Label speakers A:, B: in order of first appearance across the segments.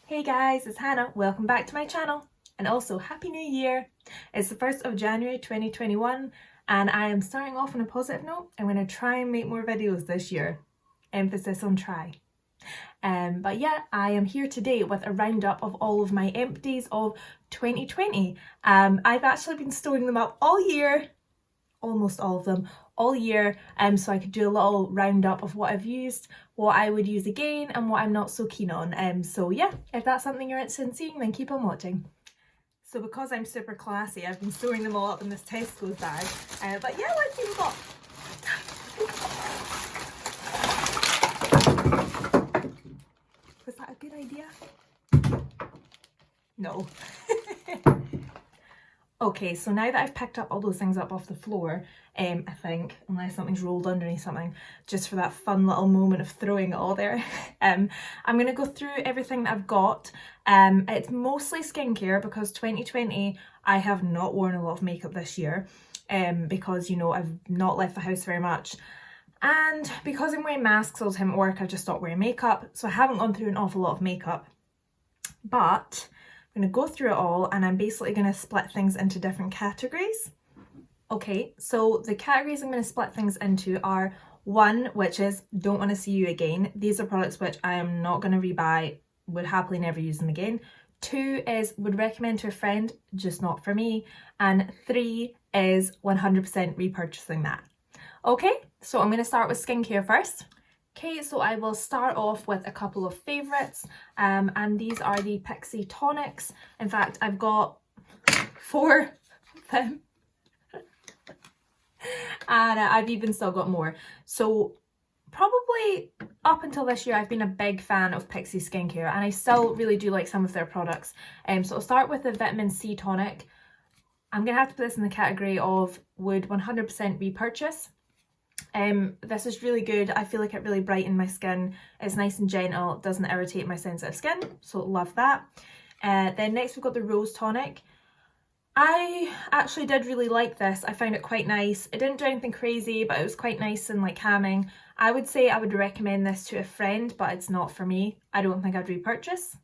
A: Hey guys, it's Hannah. Welcome back to my channel and also Happy New Year. It's the 1st of January 2021 and I am starting off on a positive note. I'm going to try and make more videos this year. Emphasis on try. But yeah, I am here today with a roundup of all of my empties of 2020. I've actually been storing them up all year, almost all of them, all year, so I could do a little roundup of what I've used, what I would use again, and what I'm not so keen on. So yeah, if that's something you're interested in seeing, then keep on watching. So because I'm super classy, I've been storing them all up in this Tesco's bag. But yeah, let's see what we've got. Was that a good idea? No. Okay, so now that I've picked up all those things up off the floor, I think, unless something's rolled underneath something, just for that fun little moment of throwing it all there, I'm going to go through everything that I've got. It's mostly skincare because 2020 I have not worn a lot of makeup this year because, you know, I've not left the house very much. And because I'm wearing masks all the time at work, I've just stopped wearing makeup, so I haven't gone through an awful lot of makeup. But I'm going to go through it all and I'm basically going to split things into different categories. Okay, so the categories I'm going to split things into are: one, which is don't want to see you again. These are products which I am not going to rebuy, would happily never use them again. 2 is would recommend to a friend, just not for me. And 3 is 100% repurchasing that. Okay, so I'm going to start with skincare first. Okay, so I will start off with a couple of favourites, and these are the Pixie tonics. In fact, I've got 4 of them, and I've even still got more. So probably up until this year, I've been a big fan of Pixie skincare, and I still really do like some of their products. So I'll start with the Vitamin C tonic. I'm going to have to put this in the category of would 100% repurchase. This is really good. I feel like it really brightened my skin. It's nice and gentle, doesn't irritate my sensitive skin, so love that. Then next we've got the Rose Tonic. I actually did really like this. I found it quite nice. It didn't do anything crazy, but it was quite nice and like calming. I would say I would recommend this to a friend, but it's not for me. I don't think I'd repurchase.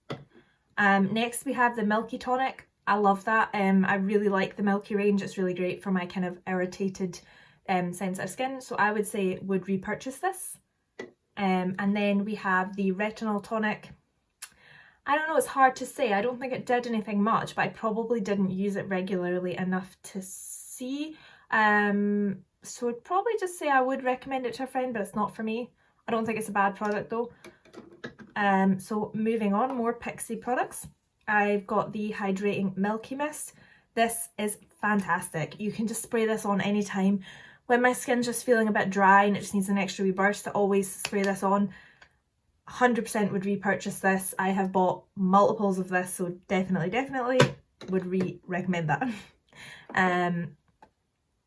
A: Next we have the Milky Tonic. I love that. I really like the Milky range. It's really great for my kind of irritated sensitive skin, so I would say would repurchase this. And then we have the Retinol Tonic. I don't know, it's hard to say. I don't think it did anything much, but I probably didn't use it regularly enough to see. So I'd probably just say I would recommend it to a friend, but it's not for me. I don't think it's a bad product though. So moving on, more Pixie products. I've got the Hydrating Milky Mist. This is fantastic. You can just spray this on anytime. When my skin's just feeling a bit dry and it just needs an extra wee burst, to always spray this on. 100% would repurchase this. I have bought multiples of this, so definitely would recommend that.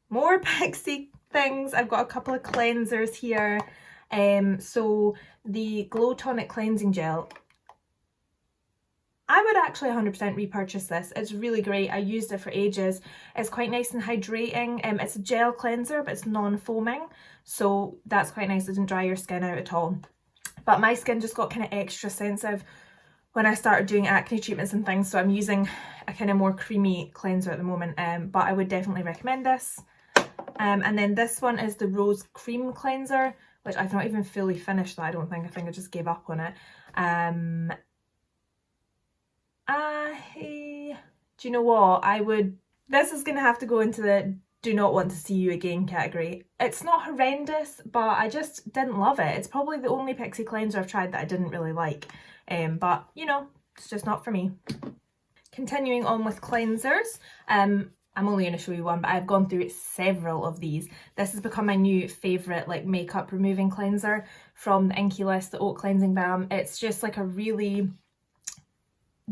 A: More Pixie things. I've got a couple of cleansers here. So the Glow Tonic Cleansing Gel. I would actually 100% repurchase this. It's really great. I used it for ages. It's quite nice and hydrating. It's a gel cleanser, but it's non-foaming, so that's quite nice. It didn't dry your skin out at all. But my skin just got kind of extra sensitive when I started doing acne treatments and things, so I'm using a kind of more creamy cleanser at the moment, but I would definitely recommend this. And then this one is the Rose Cream Cleanser, which I've not even fully finished that, I don't think. I think I just gave up on it. Do you know what? This is going to have to go into the do not want to see you again category. It's not horrendous, but I just didn't love it. It's probably the only Pixie cleanser I've tried that I didn't really like. But, you know, it's just not for me. Continuing on with cleansers. I'm only going to show you one, but I've gone through several of these. This has become my new favourite like makeup removing cleanser from the Inkey List, the Oat Cleansing Balm. It's just like a really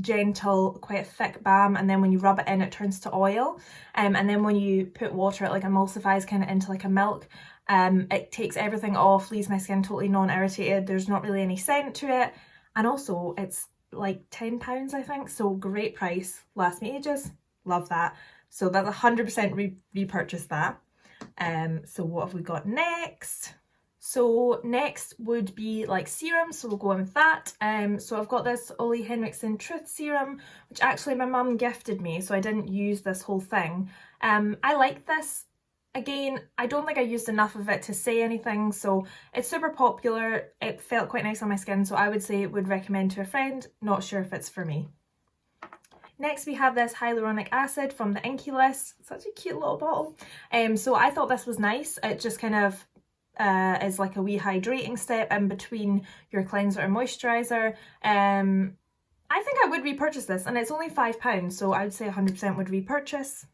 A: gentle, quite a thick balm, and then when you rub it in it turns to oil, and then when you put water it like emulsifies kind of into like a milk. It takes everything off, leaves my skin totally non-irritated. There's not really any scent to it, and also it's like £10 I think, so great price, lasts me ages, love that. So that's 100% repurchase that. So what have we got next? So next would be like serums, so we'll go on with that. So I've got this Ole Henriksen Truth Serum, which actually my mum gifted me, so I didn't use this whole thing. I like this. Again, I don't think I used enough of it to say anything, so it's super popular. It felt quite nice on my skin, so I would say would recommend to a friend. Not sure if it's for me. Next we have this hyaluronic acid from the Inky List. Such a cute little bottle. So I thought this was nice. It just kind of is like a wee hydrating step in between your cleanser and moisturiser. I think I would repurchase this, and it's only £5, so I would say 100% would repurchase.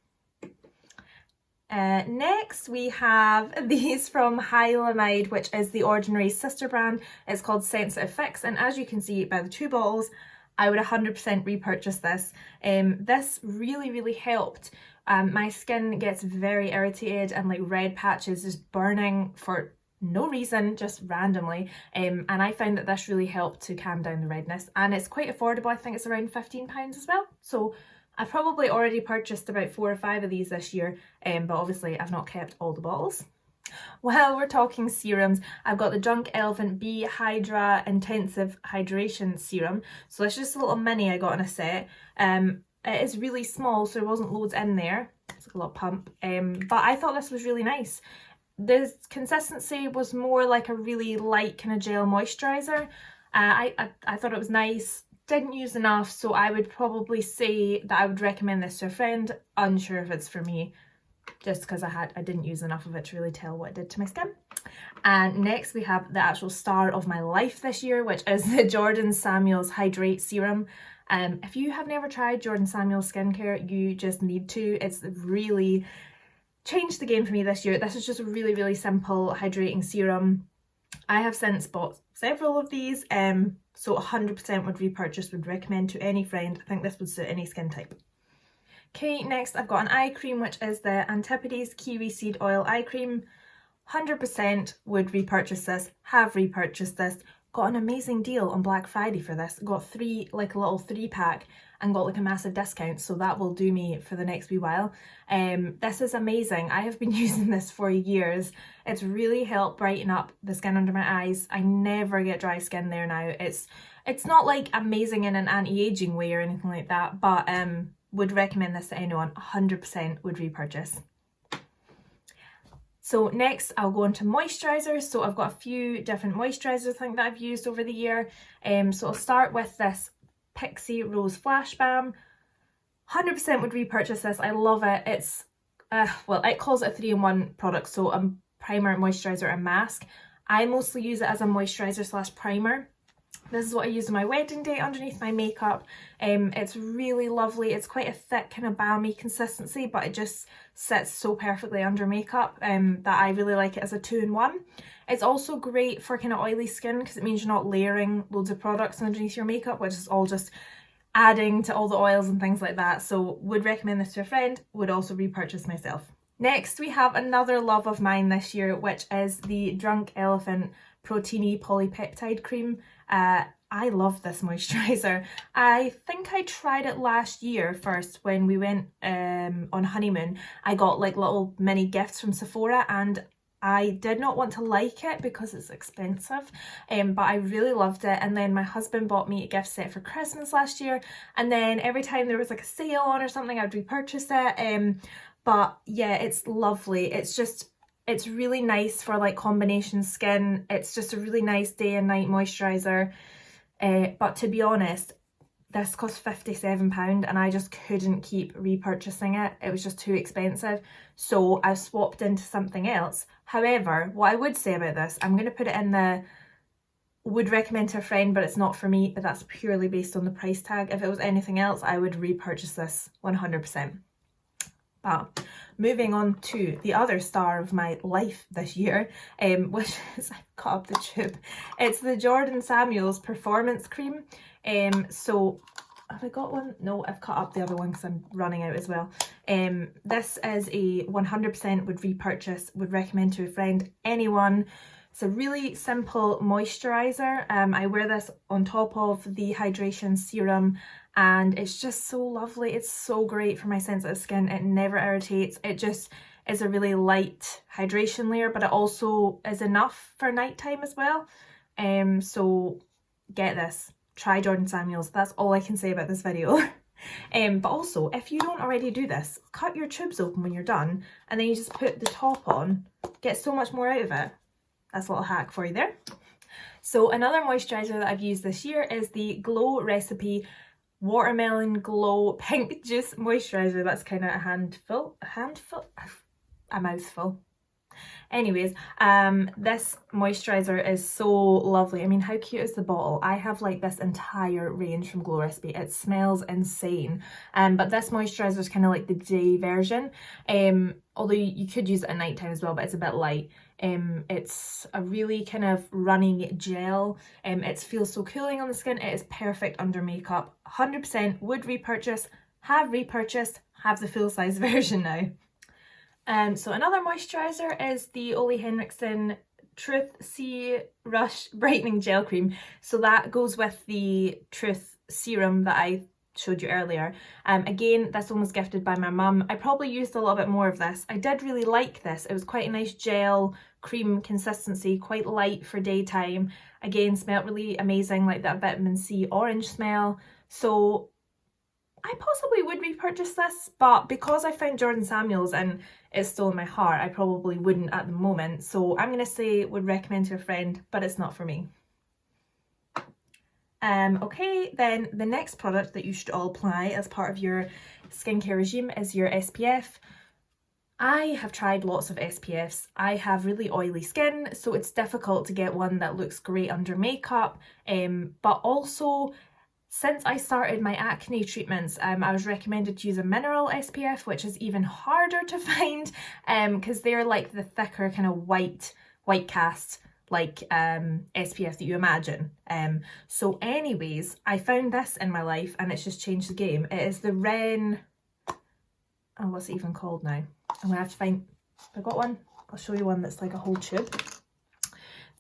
A: Next we have these from Hylamide, which is the Ordinary sister brand. It's called Sensitive Fix, and as you can see by the two bottles, I would 100% repurchase this. This really helped. My skin gets very irritated and like red patches, just burning for no reason, just randomly, and I found that this really helped to calm down the redness, and it's quite affordable. I think it's around £15 as well, so I probably already purchased about 4 or 5 of these this year, but obviously I've not kept all the bottles. While we're talking serums, I've got the Drunk Elephant Bee Hydra Intensive Hydration Serum. So it's just a little mini I got in a set. It is really small, so there wasn't loads in there. It's like a little pump, but I thought this was really nice. The consistency was more like a really light kind of gel moisturiser. I thought it was nice. Didn't use enough, so I would probably say that I would recommend this to a friend. Unsure if it's for me, just because I didn't use enough of it to really tell what it did to my skin. And next we have the actual star of my life this year, which is the Jordan Samuels Hydrate Serum. If you have never tried Jordan Samuels skincare, you just need to. It's really changed the game for me this year. This is just a really simple hydrating serum. I have since bought several of these, so 100% would repurchase, would recommend to any friend. I think this would suit any skin type. Okay, next I've got an eye cream, which is the Antipodes Kiwi Seed Oil Eye Cream. 100% would repurchase this, have repurchased this. Got an amazing deal on Black Friday for this. Got 3, like a little 3-pack, and got like a massive discount, so that will do me for the next wee while. This is amazing. I have been using this for years. It's really helped brighten up the skin under my eyes. I never get dry skin there now. It's not like amazing in an anti-aging way or anything like that, but would recommend this to anyone. 100% would repurchase. So next I'll go into moisturisers. So I've got a few different moisturisers I think that I've used over the year. So I'll start with this Pixie Rose Flash Balm. 100% would repurchase this. I love it. It's, well, it calls it a 3-in-1 product, so a primer, moisturiser and mask. I mostly use it as a moisturiser / primer. This is what I used on my wedding day underneath my makeup. It's really lovely. It's quite a thick kind of balmy consistency, but it just sits so perfectly under makeup that I really like it as a 2-in-1. It's also great for kind of oily skin because it means you're not layering loads of products underneath your makeup, which is all just adding to all the oils and things like that. So would recommend this to a friend, would also repurchase myself. Next we have another love of mine this year, which is the Drunk Elephant Proteiny Polypeptide Cream. I love this moisturiser. I think I tried it last year first when we went on honeymoon. I got like little mini gifts from Sephora, and I did not want to like it because it's expensive, but I really loved it. And then my husband bought me a gift set for Christmas last year, and then every time there was like a sale on or something, I'd repurchase it. But yeah, it's lovely. It's really nice for like combination skin. It's just a really nice day and night moisturiser. But to be honest, this cost £57 and I just couldn't keep repurchasing it. It was just too expensive. So I've swapped into something else. However, what I would say about this, I'm going to put it in the would recommend to a friend, but it's not for me, but that's purely based on the price tag. If it was anything else, I would repurchase this 100%. But moving on to the other star of my life this year, which is, I've cut up the tube. It's the Jordan Samuels Performance Cream. So have I got one? No, I've cut up the other one because I'm running out as well. This is a 100% would repurchase, would recommend to a friend, anyone. It's a really simple moisturiser. I wear this on top of the hydration serum, and it's just so lovely. It's so great for my sensitive skin. It never irritates. It is a really light hydration layer, but it also is enough for nighttime as well. So get this, try Jordan Samuels. That's all I can say about this video. But also, if you don't already do this, cut your tubes open when you're done, and then you just put the top on, get so much more out of it. That's a little hack for you there. So another moisturiser that I've used this year is the Glow Recipe Watermelon Glow Pink Juice Moisturiser. That's kind of a mouthful. Anyways, this moisturiser is so lovely. I mean, how cute is the bottle? I have like this entire range from Glow Recipe. It smells insane. But this moisturiser is kind of like the day version. Although you could use it at night time as well, but it's a bit light. It's a really kind of running gel. It feels so cooling on the skin. It is perfect under makeup. 100% would repurchase, have repurchased, have the full size version now. So another moisturiser is the Ole Henriksen Truth Sea Rush Brightening Gel Cream. So that goes with the Truth Serum that I showed you earlier. Again, this one was gifted by my mum. I probably used a little bit more of this. I did really like this. It was quite a nice gel cream consistency, quite light for daytime. Again, smelled really amazing, like that vitamin C orange smell. So I possibly would repurchase this, but because I found Jordan Samuels and it's still in my heart, I probably wouldn't at the moment. So I'm going to say would recommend to a friend, but it's not for me. Okay, then the next product that you should all apply as part of your skincare regime is your SPF. I have tried lots of SPFs. I have really oily skin, so it's difficult to get one that looks great under makeup, but also since I started my acne treatments, I was recommended to use a mineral SPF, which is even harder to find because they're like the thicker kind of white cast like SPF that you imagine. So anyways, I found this in my life and it's just changed the game. It is the Ren, oh, what's it even called now? I'm gonna have to find, I got one, I'll show you one that's like a whole tube.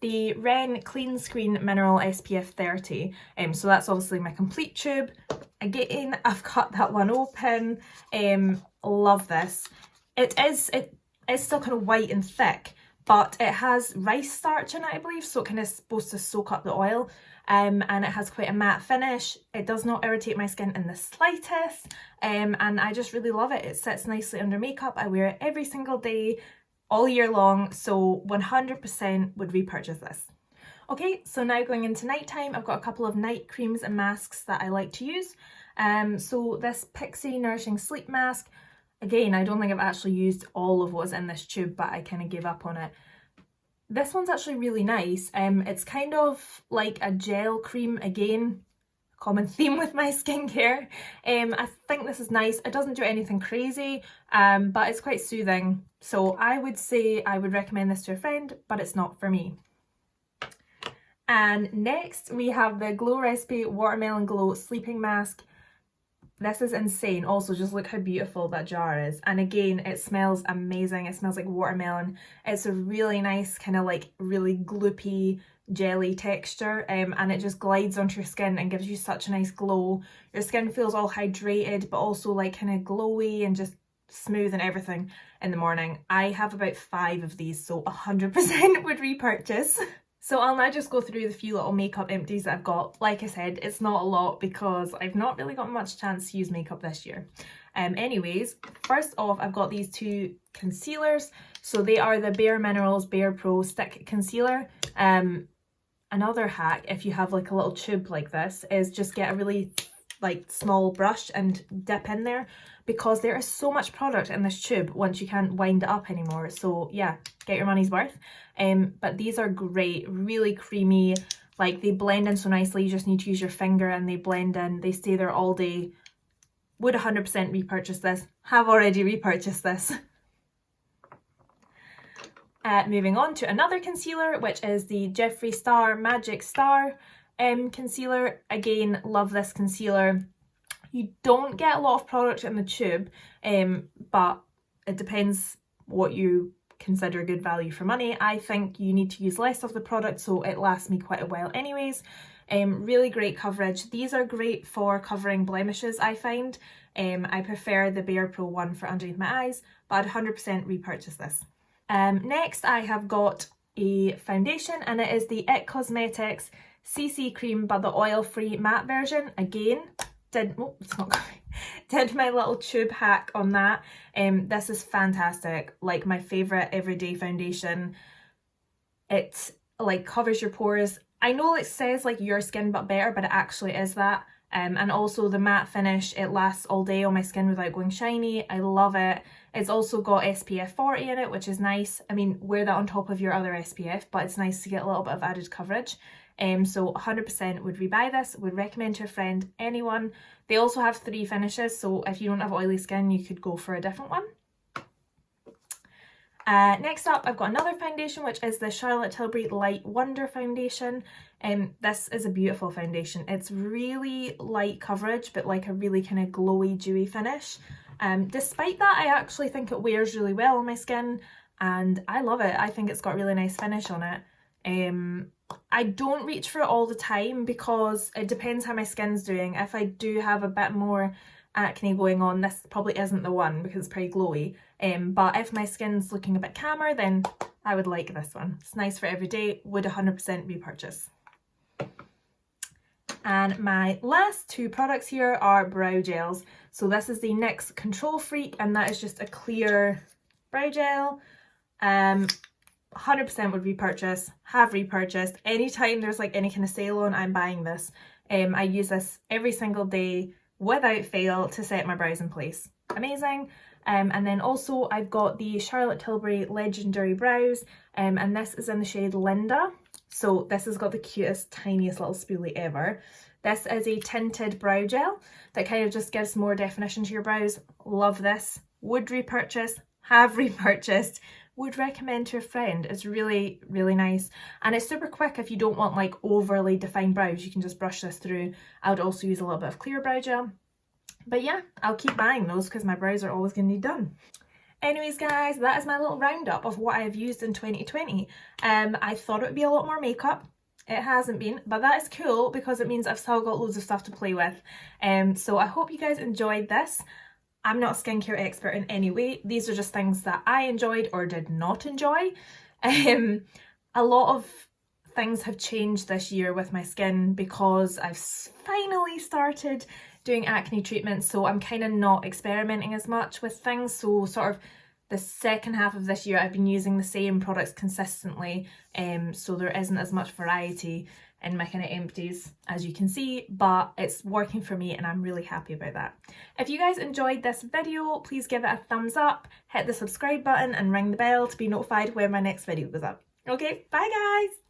A: The Ren Clean Screen Mineral SPF 30. So that's obviously my complete tube. Again, I've cut that one open. Love this. It is still kind of white and thick, but it has rice starch in it, I believe, so it kind of supposed to soak up the oil. And it has quite a matte finish. It does not irritate my skin in the slightest. And I just really love it. It sits nicely under makeup. I wear it every single day, all year long, so 100% would repurchase this. Okay, so now going into nighttime, I've got a couple of night creams and masks that I like to use. So this Pixie Nourishing Sleep Mask, again, I don't think I've actually used all of what's in this tube, but I kind of gave up on it. This one's actually really nice. It's kind of like a gel cream, again, common theme with my skincare. I think this is nice. It doesn't do anything crazy, but it's quite soothing. So I would say I would recommend this to a friend, but it's not for me. And next we have the Glow Recipe Watermelon Glow Sleeping Mask. This is insane. Also, just look how beautiful that jar is. And again, it smells amazing. It smells like watermelon. It's a really nice kind of like really gloopy jelly texture, and it just glides onto your skin and gives you such a nice glow. Your skin feels all hydrated, but also like kind of glowy and just smooth and everything in the morning. I have about 5 of these, so 100% would repurchase. So I'll now just go through the few little makeup empties that I've got. Like I said, it's not a lot because I've not really got much chance to use makeup this year. Anyways, first off, I've got these 2 concealers. So they are the Bare Minerals Bare Pro Stick Concealer. Another hack, if you have like a little tube like this, is just get a really like small brush and dip in there, because there is so much product in this tube once you can't wind it up anymore. So yeah, get your money's worth. But these are great, really creamy, like they blend in so nicely. You just need to use your finger and they blend in, they stay there all day. Would 100% repurchase this, have already repurchased this. Moving on to another concealer, which is the Jeffree Star Magic Star concealer. Again, love this concealer. You don't get a lot of product in the tube, but it depends what you consider good value for money. I think you need to use less of the product so it lasts me quite a while anyways. Really great coverage. These are great for covering blemishes, I find. I prefer the Bare Pro one for underneath my eyes, but I'd 100% repurchase this. Next I have got a foundation, and it is the It Cosmetics CC Cream, but the oil-free matte version. Again, did my little tube hack on that. This is fantastic, like my favourite everyday foundation. It like covers your pores. I know it says like your skin but better, but it actually is that. And also the matte finish, it lasts all day on my skin without going shiny. I love it. It's also got SPF 40 in it, which is nice. I mean, wear that on top of your other SPF, but it's nice to get a little bit of added coverage. So 100% would rebuy this, would recommend to a friend, anyone. They also have 3 finishes, so if you don't have oily skin, you could go for a different one. Next up, I've got another foundation, which is the Charlotte Tilbury Light Wonder Foundation. This is a beautiful foundation. It's really light coverage, but like a really kind of glowy, dewy finish. Despite that, I actually think it wears really well on my skin, and I love it. I think it's got really nice finish on it. I don't reach for it all the time because it depends how my skin's doing. If I do have a bit more acne going on, this probably isn't the one because it's pretty glowy. But if my skin's looking a bit calmer, then I would like this one. It's nice for every day, would 100% repurchase. And my last 2 products here are brow gels. So this is the NYX Control Freak, and that is just a clear brow gel. 100% would repurchase, have repurchased. Anytime there's like any kind of sale on, I'm buying this. I use this every single day without fail to set my brows in place. Amazing. And then also I've got the Charlotte Tilbury Legendary Brows, and this is in the shade Linda. So this has got the cutest, tiniest little spoolie ever. This is a tinted brow gel that kind of just gives more definition to your brows. Love this. Would repurchase, have repurchased, would recommend to a friend. It's really, really nice. And it's super quick if you don't want like overly defined brows. You can just brush this through. I would also use a little bit of clear brow gel. But yeah, I'll keep buying those because my brows are always going to need done. Anyways guys, that is my little roundup of what I have used in 2020. I thought it would be a lot more makeup. It hasn't been, but that is cool because it means I've still got loads of stuff to play with. So I hope you guys enjoyed this. I'm not a skincare expert in any way. These are just things that I enjoyed or did not enjoy. A lot of things have changed this year with my skin because I've finally started doing acne treatments, so I'm kind of not experimenting as much with things. So sort of the second half of this year I've been using the same products consistently, so there isn't as much variety in my kind of empties as you can see, but it's working for me and I'm really happy about that. If you guys enjoyed this video, please give it a thumbs up, hit the subscribe button and ring the bell to be notified when my next video goes up. Okay, bye guys!